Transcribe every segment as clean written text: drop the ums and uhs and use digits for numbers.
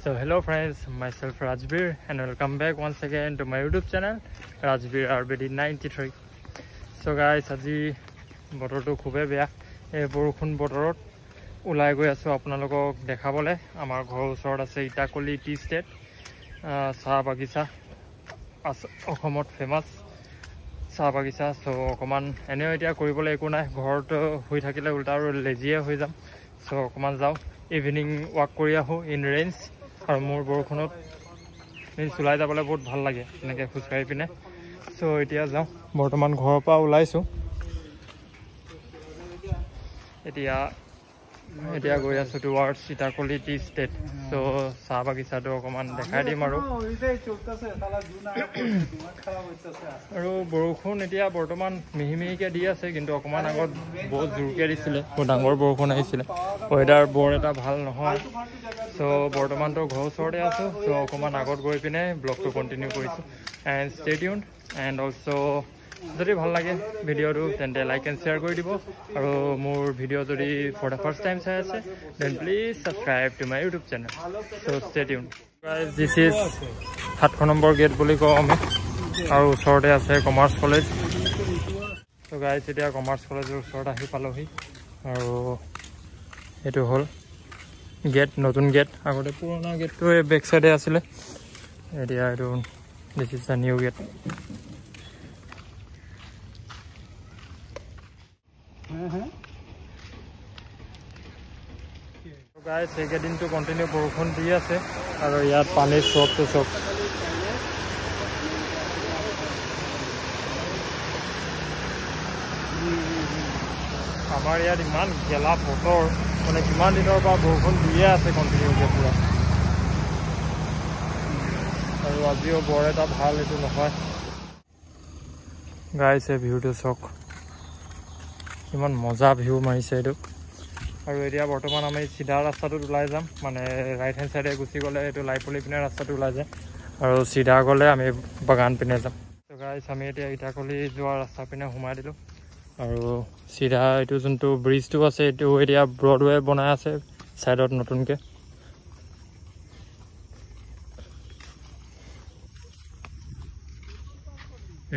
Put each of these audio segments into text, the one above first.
So hello friends, myself Rajbir and welcome back once again to my YouTube channel Rajbir RBD93. So guys, আজি বতৰটো খুবেই বেয়া। এই বৰষুণ বতৰত ওলাই গৈ আছো আপোনালোকক দেখাবলে। আমাৰ ঘৰৰ ওচৰত আছে ইটাকলি টি ষ্টেট চাহ বাগিচা, অসমত ফেমাস চাহ বাগিচা। সো অকমান এনেও এতিয়া কৰিবলৈ একো নাই, ঘৰত হৈ থাকিলে উল্টা আৰু লেজিয়ে হৈ যাম। সো অকমান যাওঁ, ইভিনিং ৱাক কৰি আহো ইন ৰেঞ্জ। আৰু মোৰ বৰষুণত চলাই যাবলৈ বহুত ভাল লাগে এনেকৈ খোজকাঢ়ি পিনে। সো এতিয়া যাওঁ, বৰ্তমান ঘৰৰ পৰা ওলাইছোঁ। এতিয়া গৈ আছোঁ টুৱাৰ্ডছ ইটাকলি টি ষ্টেট। সো চাহ বাগিচাটো অকণমান দেখাই দিম। আৰু বৰষুণ এতিয়া বৰ্তমান মিহি মিহিকৈ দি আছে, কিন্তু অকণমান আগত বহুত জোৰকৈ দিছিলে, বহুত ডাঙৰ বৰষুণ আহিছিলে। ৱেডাৰ বৰ এটা ভাল নহয়। সো বৰ্তমানতো ঘৰৰ ওচৰতে আছোঁ। সো অকণমান আগত গৈ পিনে ব্লগটো কণ্টিনিউ কৰিছোঁ। And stay tuned. And also' যদি ভাল লাগে ভিডিঅ'টো তেন্তে লাইক এণ্ড শ্বেয়াৰ কৰি দিব। আৰু মোৰ ভিডিঅ' যদি ফৰ দ্য ফাৰ্ষ্ট টাইম চাই আছে then please subscribe to my YouTube channel. So' stay tuned. Guys, this is 7 number gate বুলি কওঁ আমি, আৰু ওচৰতে আছে কমাৰ্চ কলেজ। চ' গাইজ, এতিয়া কমাৰ্চ কলেজৰ ওচৰত আহি পালোহি। আৰু এইটো হ'ল গেট, নতুন গেট। আগতে পুৰণা গেটটো এই বেক চাইডে আছিলে, এতিয়া এইটো this is the new gate. Guys, এইকেইদিনটো কণ্টিনিউ বৰষুণ দি আছে, আৰু ইয়াত পানীৰ চবটো চব। আমাৰ ইয়াত ইমান গেলা বতৰ, মানে কিমান দিনৰ পৰা বৰষুণ দিয়ে আছে কণ্টিনিউকৈ পুৰা। আৰু আজিও বৰ এটা ভাল এইটো নহয়। গাইজ, এই ভিউটো চাওক, ইমান মজা ভিউ মাৰিছে এইটো। আৰু এতিয়া বৰ্তমান আমি চিধা ৰাস্তাটোত ওলাই যাম, মানে ৰাইট হেণ্ড চাইডে গুচি গ'লে এইটো লাইপলি পিনে ৰাস্তাটো ওলাই যায়, আৰু চিধা গ'লে আমি বাগান পিনে যাম। ত' গাইজ, আমি এতিয়া ইটাকলি যোৱা ৰাস্তা পিনে সোমাই দিলোঁ। আৰু চিধা এইটো যোনটো ব্ৰিজটো আছে এইটো এতিয়া ব্ৰডৱে বনাই আছে ছাইডত নতুনকৈ।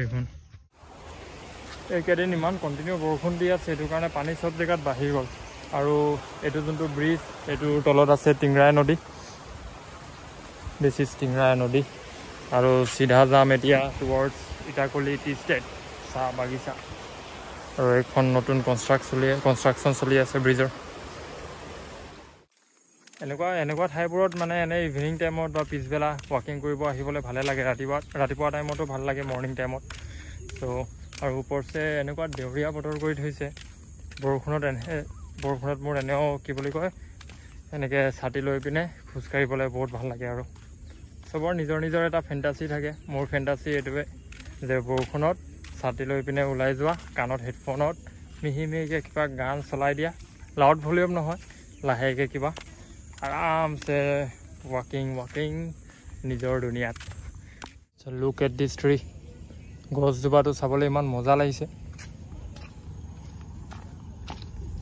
এইখন এইকেইদিন ইমান কণ্টিনিউ বৰষুণ দি আছে, সেইটো কাৰণে পানী চব জেগাত বাঢ়ি গ'ল। আৰু এইটো যোনটো ব্ৰিজ, এইটোৰ তলত আছে টিংৰাই নদী। দিছ ইজ টিংৰাই নদী। আৰু চিধা যাম এতিয়া টুৱাৰ্ডছ ইটাকলি টি ষ্টেট চাহ বাগিচা। আৰু এইখন নতুন কনষ্ট্ৰাকশ্যন চলি আছে ব্ৰিজৰ। এনেকুৱা ঠাইবোৰত মানে এনেই ইভিনিং টাইমত বা পিছবেলা ৱাকিং কৰিব আহিবলৈ ভালে লাগে। ৰাতিপুৱা টাইমতো ভাল লাগে, মৰ্ণিং টাইমত। ত' আৰু ওপৰছে এনেকুৱা দেউৰীয়া বতৰ কৰি থৈছে। বৰষুণত মোৰ এনেও কি বুলি কয়, এনেকৈ ছাতি লৈ পিনে খোজকাঢ়িবলৈ বহুত ভাল লাগে। আৰু চবৰ নিজৰ নিজৰ এটা ফেণ্টাচি থাকে। মোৰ ফেণ্টাচি এইটোৱে যে বৰষুণত ছাতি লৈ পিনে ওলাই যোৱা, কাণত হেডফোনত মিহি মিহিকৈ কিবা গান চলাই দিয়া, লাউড ভলিউম নহয়, লাহেকৈ কিবা আৰামছে ৱাকিং নিজৰ দুনিয়াত। Look at this tree. গছজোপাটো চাবলৈ ইমান মজা লাগিছে।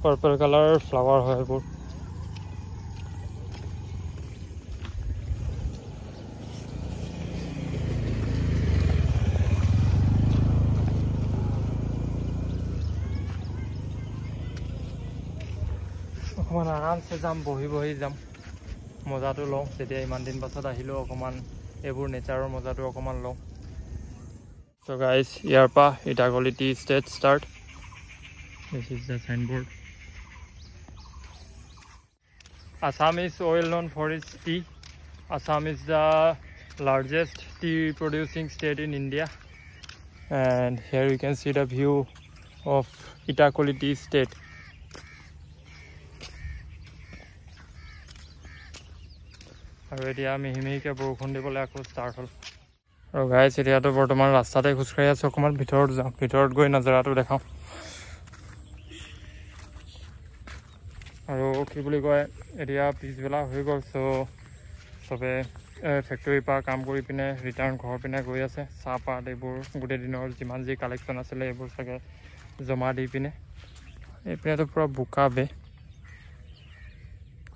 পাৰ্পল কালাৰ ফ্লাৱাৰ হয় এইবোৰ। অকণমান আৰামছে যাম, বহি যাম, মজাটো লওঁ। তেতিয়া ইমান দিন পাছত আহিলেও অকণমান এইবোৰ নেচাৰৰ মজাটো অকণমান লওঁ। চ' গাইজ, ইয়াৰ পৰা Itakhuli tea estate start. This is the signboard. Assam is well known for its tea. Assam is the largest tea producing state in India. And here you can see the view of Itakoli tea state. আৰু এতিয়া মিহি মিহিকৈ বৰষুণ দিবলৈ আকৌ start হ'ল। আৰু guys, এতিয়াতো বৰ্তমান ৰাস্তাতে খোজকাঢ়ি আছোঁ। অকণমান ভিতৰত যাওঁ, ভিতৰত গৈ নজৰাটো দেখাওঁ। আৰু কি বুলি কয়, এতিয়া পিছবেলা হৈ গ'ল। চ' চবে ফেক্টৰীৰ পৰা কাম কৰি পিনে ৰিটাৰ্ণ ঘৰৰ পিনে গৈ আছে। চাহপাত এইবোৰ গোটেই দিনৰ যিমান যি কালেকশ্যন আছিলে এইবোৰ চাগে জমা দি পিনে। এইপিনেতো পূৰা বোকা বে।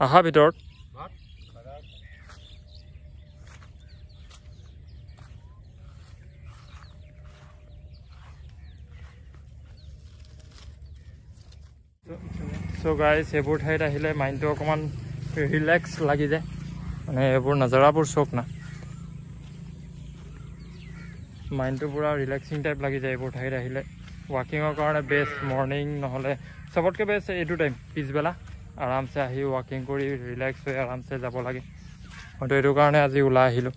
আহা ভিতৰত। সো গাইজ এইবোৰ ঠাইত আহিলে মাইণ্ডটো অকণমান ৰিলেক্স লাগি যায় মানে এইবোৰ নজাৰাবোৰ চক না মাইণ্ডটো পূৰা ৰিলেক্সিং টাইপ লাগি যায় এইবোৰ ঠাইত আহিলে ৱাকিঙৰ কাৰণে বেষ্ট মৰ্ণিং নহ'লে চবতকৈ বেষ্ট এইটো টাইম পিছবেলা আৰামছে আহি ৱাকিং কৰি ৰিলেক্স হৈ আৰামছে যাব লাগে মইতো এইটো কাৰণে আজি ওলাই আহিলোঁ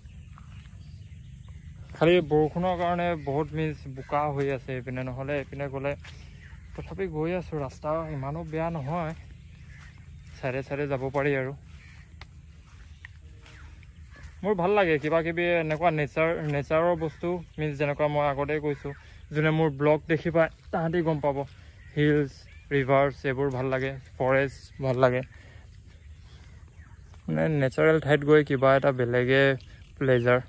খালি বৰষুণৰ কাৰণে বহুত বোকা হৈ আছে এইপিনে নহ'লে এইপিনে গ'লে তথাপি গৈ আছোঁ ৰাস্তা ইমানো বেয়া নহয় চাইডে চাইডে যাব পাৰি আৰু মোৰ ভাল লাগে কিবা কিবি এনেকুৱা নেচাৰৰ বস্তু যেনেকুৱা মই আগতে কৈছোঁ যোনে মোৰ ব্লগ দেখি পায় তাহাঁতি গম পাব হিলছ ৰিভাৰ্ছ এইবোৰ ভাল লাগে ফৰেষ্ট ভাল লাগে মানে নেচাৰেল ঠাইত গৈ কিবা এটা বেলেগে প্লেজাৰ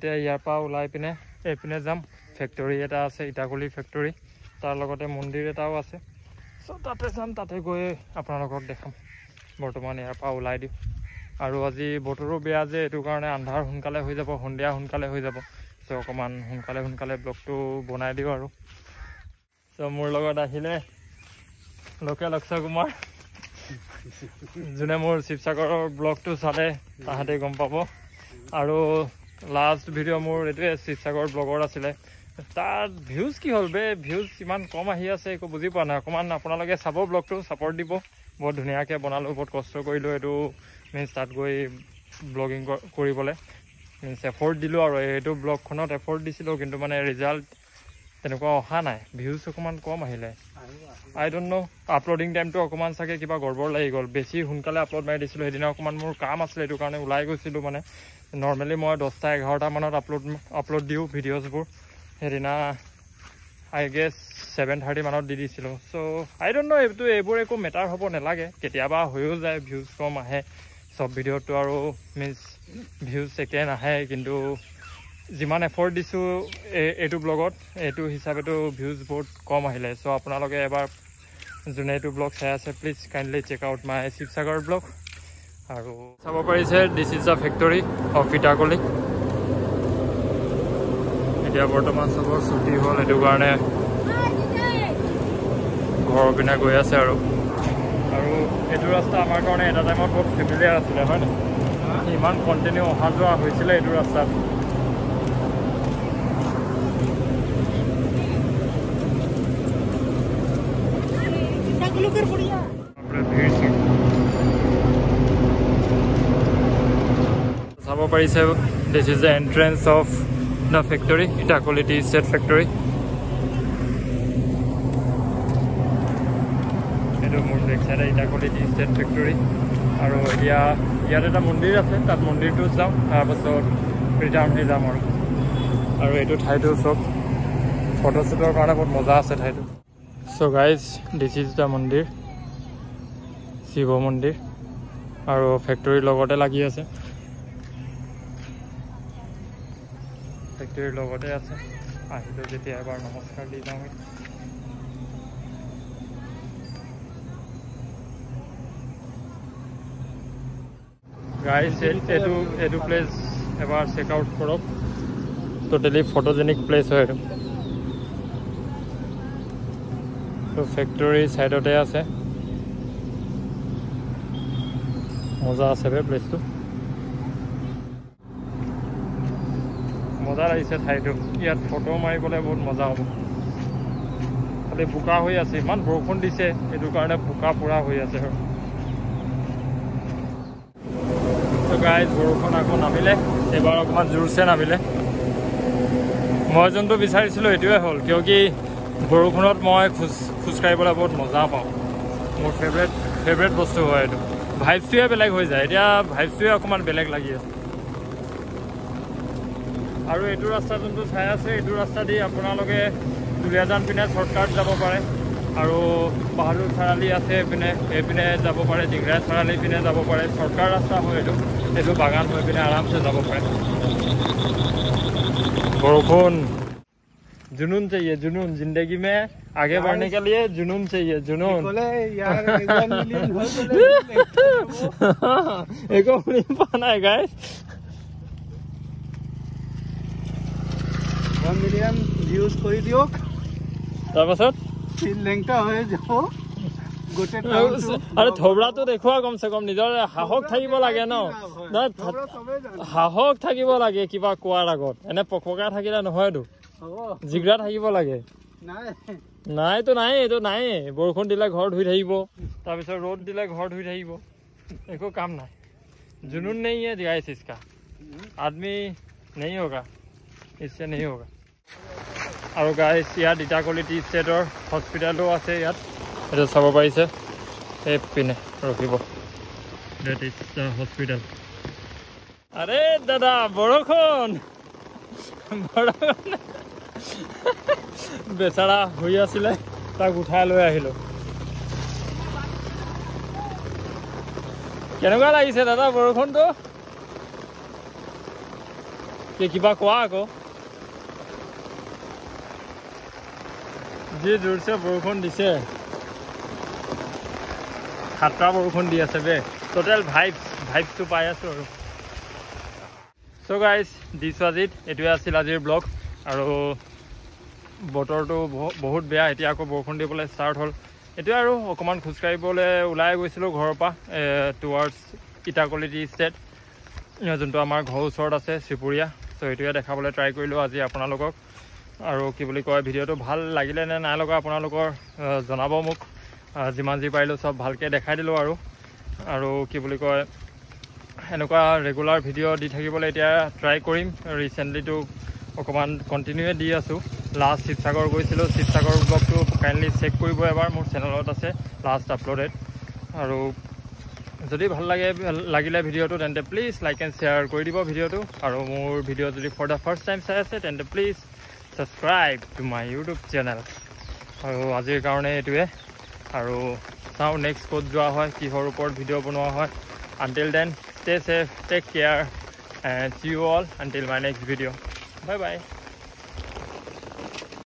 এতিয়া ইয়াৰ পৰা ওলাই পিনে এইপিনে যাম ফেক্টৰী এটা আছে ইটাকুলি ফেক্টৰী তাৰ লগতে মন্দিৰ এটাও আছে চ' তাতে যাম তাতে গৈ আপোনালোকক দেখাম বৰ্তমান ইয়াৰ পৰা ওলাই দিওঁ আৰু আজি বতৰো বেয়া যে এইটো কাৰণে আন্ধাৰ সোনকালে হৈ যাব সন্ধিয়া সোনকালে হৈ যাব চ' অকণমান সোনকালে ব্লগটো বনাই দিওঁ আৰু চ' মোৰ লগত আহিলে লোকেল অক্ষয় কুমাৰ যোনে মোৰ শিৱসাগৰৰ ব্লগটো চালে তাহাঁতে গম পাব আৰু লাষ্ট ভিডিঅ' মোৰ এইটোৱে শিৱসাগৰ ব্লগৰ আছিলে তাত ভিউজ কি হ'ল বে ভিউজ ইমান কম আহি আছে একো বুজি পোৱা নাই অকণমান আপোনালোকে চাব ব্লগটো ছাপৰ্ট দিব বহুত ধুনীয়াকৈ বনালোঁ বহুত কষ্ট কৰিলোঁ এইটো তাত গৈ ব্লগিং কৰিবলৈ এফৰ্ট দিলোঁ আৰু এইটো ব্লগখনত এফৰ্ট দিছিলোঁ কিন্তু মানে ৰিজাল্ট তেনেকুৱা অহা নাই ভিউজ অকণমান কম আহিলে আই ডণ্ট ন' আপলোডিং টাইমটো অকণমান চাগে কিবা গড়বড় লাগি গ'ল বেছি সোনকালে আপলোড মাৰি দিছিলোঁ সেইদিনা অকণমান মোৰ কাম আছিলে এইটো কাৰণে ওলাই গৈছিলোঁ মানে নৰ্মেলি মই 10-11 মানত আপলোড দিওঁ ভিডিঅ'জবোৰ সেইদিনা আই গেছ 7:30 মানত দি দিছিলোঁ চ' আই ডণ্ট ন' এইবোৰ একো মেটাৰ হ'ব নালাগে কেতিয়াবা হৈও যায় ভিউজ কম আহে চব ভিডিঅ'টো আৰু ভিউজ একে নাহে কিন্তু যিমান এফৰ্ট দিছোঁ এইটো ব্লগত এইটো হিচাপেতো ভিউজ বহুত কম আহিলে চ' আপোনালোকে এবাৰ যোনে এইটো ব্লগ চাই আছে please kindly check out my Sivasagar blog আৰু চাব পাৰিছে this is the factory of Itakhuli এতিয়া বৰ্তমান চবৰ ছুটি হ'ল সেইটো কাৰণে ঘৰৰ পিনে গৈ আছে আৰু এইটো ৰাস্তা আমাৰ কাৰণে এটা টাইমত বহুত ফেমিলিয়াৰ আছিলে হয় নাই ইমান কণ্টিনিউ অহা যোৱা হৈছিলে এইটো ৰাস্তাত চাব পাৰিছে this is the entrance of the factory Itakhuli tea estate factory এইটো মোৰ বেক চাইডে ইটাকুলি টি ষ্টেট ফেক্টৰী আৰু এতিয়া ইয়াত এটা মন্দিৰ আছে তাত মন্দিৰটো যাওঁ তাৰপাছত ৰিটাৰ্ণ হৈ যাম আৰু এইটো ঠাইটো চব ফটোশ্বুটৰ কাৰণে বহুত মজা আছে ঠাইটো চ' গাইজ দিছ ইজ দ্য মন্দিৰ শিৱ মন্দিৰ আৰু ফেক্টৰীৰ লগতে লাগি আছে ফেক্টৰীৰ লগতে আছে আহিলোঁ যেতিয়া এবাৰ নমস্কাৰ দি যাওঁ গাইজ এইটো প্লেচ এবাৰ চেক আউট কৰক টোটেলি ফটোজেনিক প্লেচ হয় এইটো তো ফেক্টৰী চাইডতে আছে মজা আছে বে প্লেচটো মজা লাগিছে ঠাইটো ইয়াত ফটো মাৰিবলৈ বহুত মজা হ'ব খালি বোকা হৈ আছে ইমান বৰষুণ দিছে সেইটো কাৰণে বোকা পুৰা হৈ আছে আৰু গাইজ বৰষুণ আকৌ নামিলে এইবাৰ অকণমান জোৰছে নামিলে মই যোনটো বিচাৰিছিলোঁ সেইটোৱে হ'ল কিয় কি বৰষুণত মই খোজকাঢ়িবলৈ বহুত মজা পাওঁ মোৰ ফেভৰেট বস্তু হয় এইটো ভাইবছটোৱে বেলেগ হৈ যায় এতিয়া ভাইবছটোৱে অকণমান বেলেগ লাগি আছে আৰু এইটো ৰাস্তা যোনটো চাই আছে এইটো ৰাস্তা দি আপোনালোকে দুলীয়াজান পিনে শ্বৰ্টকাট যাব পাৰে আৰু বাহাদুৰ চাৰিআলি আছে এইপিনে যাব পাৰে ডিংৰাই চাৰিআলি পিনে যাব পাৰে শ্বৰ্টকাট ৰাস্তা হয় এইটো বাগান হৈ পিনে আৰামছে যাব পাৰে বৰষুণ जुनून चाहिए जुनून जिंदगी में आगे बढ़ने के लिए जुनून चाहिए जुनून एको पाना है गाइस 1 মিলিয়ন ভিউজ কৰি দিয়ক তাৰপাছত লেংটা হৈ যাব গোটে আৰে থবড়াটো দেখুৱা কম সে কম নিজৰ হাহক থাকিব লাগে ন হাহক থাকিব লাগে কিবা কোৱাৰ আগত এনে পকপকা থাকিলে নহয়তো জিগৰা থাকিব লাগে নাই তো নাই এইটো নাই বৰষুণ দিলে ঘৰ ধুই থাকিব তাৰপিছত ৰ'দ দিলে ঘৰ ধুই থাকিব একো কাম নাই जुनून नहीं है गाइस इसका आदमी नहीं होगा इससे नहीं होगा और गाइस यार इटाकली टी स्टेटर हॉस्पिटलो আছে ইয়াত এটা চাব পাইছে এই পিনে ৰখিব that is the hospital আৰে দাদা বৰষুণ বেচাৰা হৈ আছিল তাক উঠাই লৈ আহিলো কেনেকুৱা লাগিছে দাদা বৰষুণটো কি কিবা কোৱা আকৌ जी जोर से बरखुण दिसे खातरा बरखुण दी आछे बे टोटल भाइब्स तो पाइ आछो आरो so guys this was it एटुए आछिल आजिर ब्लॉग आरो बतरটো बहुत बेया एतिया আকৌ बरखुण दिबले स्टार्ट हल एटुए आरो অকমান খুচকাইবলে উলাই গৈছিলো ঘৰৰ পৰা টুৱাৰ্ডছ ইটাকলি টি ষ্টেট যোনটো আমাৰ ঘৰৰ ওচৰত আছে শ্ৰীপুৰীয়া সো এটুয়ে দেখাবলৈ ট্ৰাই কৰিলো আজি আপোনালোকক আৰু কি বুলি কয় ভিডিওটো ভাল লাগিলে নে নাই লগা আপোনালোকৰ জনাব মোক যিমান যি পাৰিলো সব ভালকে দেখাই দিলো আৰু কি বুলি কয় এনেকুৱা ৰেগুলাৰ ভিডিও দি থাকিবলৈ এতিয়া ট্ৰাই কৰিম ৰিসেন্টলি তো অকমান কন্টিনিউ দি আছো লাষ্ট শিৱসাগৰ গৈছিলো শিৱসাগৰ ব্লগটো কাইন্ডলি চেক কৰিব এবাৰ মোৰ চেনেলত আছে লাষ্ট আপলোডেড আৰু যদি ভাল লাগিলে ভিডিওটো তেন্তে প্লিজ লাইক এণ্ড শ্বেয়াৰ কৰি দিব ভিডিওটো আৰু মোৰ ভিডিও যদি ফৰ দা ফাৰ্ষ্ট টাইম চাই আছে তেন্তে please subscribe to my YouTube channel আৰু আজিৰ কাৰণে এটুৱে আৰু চাও নেক্সট ক'ত যোৱা হয় কিহৰ ওপৰত ভিডিও বনোৱা হয় until then stay safe take care and see you all until my next video bye bye